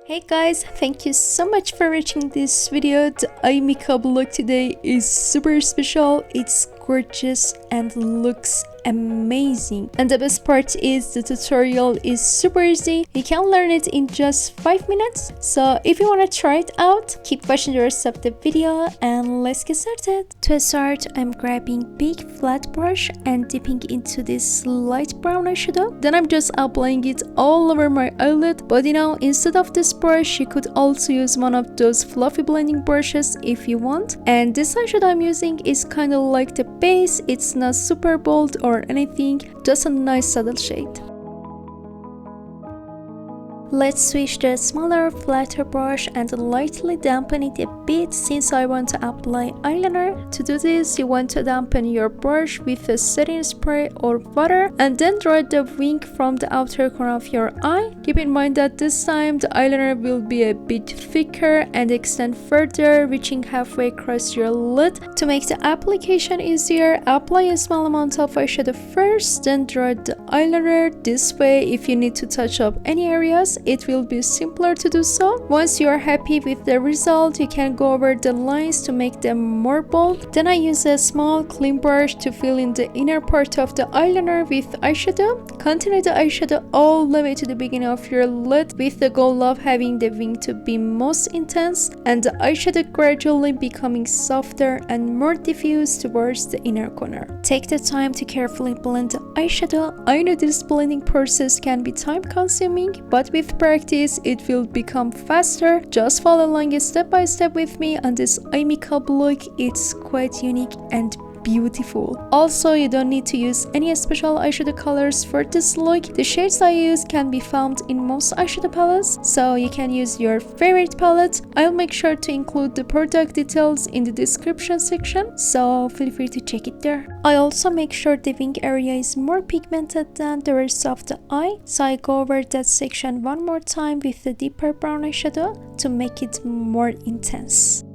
Hey guys, thank you so much for watching this video. The eye makeup look today is super special. It's gorgeous and looks amazing, and the best part is the tutorial is super easy. You can learn it in just 5 minutes. So if you want to try it out, keep watching the rest of the video and let's get started. To start, I'm grabbing big flat brush and dipping into this light brown eyeshadow. Then I'm just applying it all over my eyelid. But you know, instead of this brush, you could also use one of those fluffy blending brushes if you want. And this eyeshadow I'm using is kind of like the base. It's not super bold or anything, just a nice subtle shade. Let's switch the smaller, flatter brush and lightly dampen it a bit since I want to apply eyeliner. To do this, you want to dampen your brush with a setting spray or water and then draw the wing from the outer corner of your eye. Keep in mind that this time the eyeliner will be a bit thicker and extend further, reaching halfway across your lid. To make the application easier, apply a small amount of eyeshadow first, then draw the eyeliner. This way, if you need to touch up any areas, it will be simpler to do so. Once you are happy with the result, you can go over the lines to make them more bold. Then I use a small clean brush to fill in the inner part of the eyeliner with eyeshadow. Continue the eyeshadow all the way to the beginning of your lid with the goal of having the wing to be most intense and the eyeshadow gradually becoming softer and more diffuse towards the inner corner. Take the time to carefully blend the eyeshadow. I know this blending process can be time consuming, but with practice it will become faster. Just follow along step by step with me on this eye makeup look. It's quite unique and beautiful. Also, you don't need to use any special eyeshadow colors for this look. The shades I use can be found in most eyeshadow palettes, so you can use your favorite palette. I'll make sure to include the product details in the description section, so feel free to check it there. I also make sure the wing area is more pigmented than the rest of the eye, so I go over that section one more time with the deeper brown eyeshadow to make it more intense.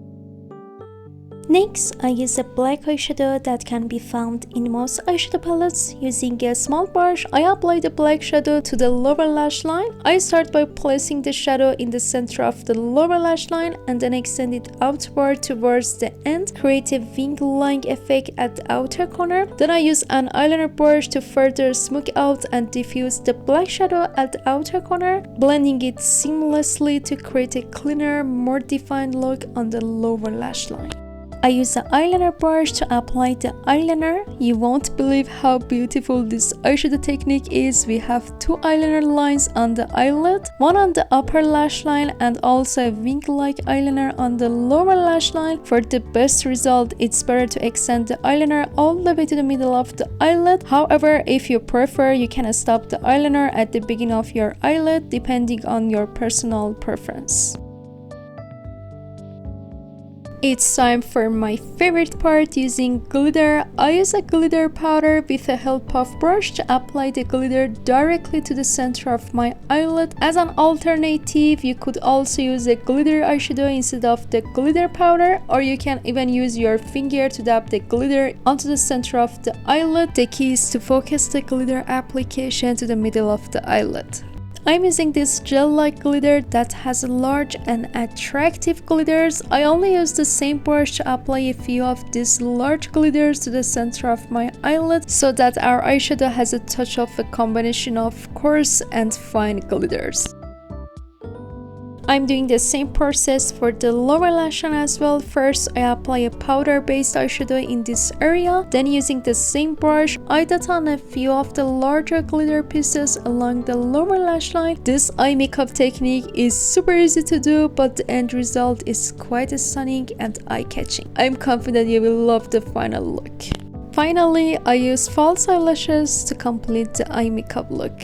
Next, I use a black eyeshadow that can be found in most eyeshadow palettes. Using a small brush, I apply the black shadow to the lower lash line. I start by placing the shadow in the center of the lower lash line and then extend it outward towards the end, create a wing-like effect at the outer corner. Then I use an eyeliner brush to further smoke out and diffuse the black shadow at the outer corner, blending it seamlessly to create a cleaner, more defined look on the lower lash line. I use an eyeliner brush to apply the eyeliner. You won't believe how beautiful this eyeshadow technique is. We have two eyeliner lines on the eyelid, one on the upper lash line and also a wing-like eyeliner on the lower lash line. For the best result, it's better to extend the eyeliner all the way to the middle of the eyelid. However, if you prefer, you can stop the eyeliner at the beginning of your eyelid depending on your personal preference. It's time for my favorite part, using glitter. I use a glitter powder with the help of brush to apply the glitter directly to the center of my eyelid. As an alternative, you could also use a glitter eyeshadow instead of the glitter powder, or you can even use your finger to dab the glitter onto the center of the eyelid. The key is to focus the glitter application to the middle of the eyelid. I'm using this gel-like glitter that has large and attractive glitters. I only use the same brush to apply a few of these large glitters to the center of my eyelid so that our eyeshadow has a touch of a combination of coarse and fine glitters. I'm doing the same process for the lower lash line as well. First, I apply a powder-based eyeshadow in this area. Then using the same brush, I dot on a few of the larger glitter pieces along the lower lash line. This eye makeup technique is super easy to do, but the end result is quite stunning and eye-catching. I'm confident you will love the final look. Finally, I use false eyelashes to complete the eye makeup look.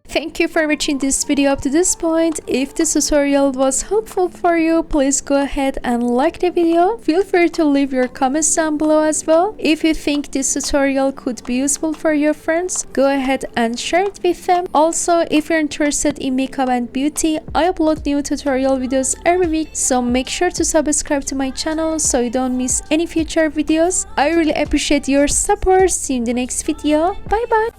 Thank you for watching this video up to this point. If this tutorial was helpful for you, please go ahead and like the video. Feel free to leave your comments down below as well. If you think this tutorial could be useful for your friends, go ahead and share it with them. Also, if you're interested in makeup and beauty, I upload new tutorial videos every week, so make sure to subscribe to my channel so you don't miss any future videos. I really appreciate your support. See you in the next video. Bye bye.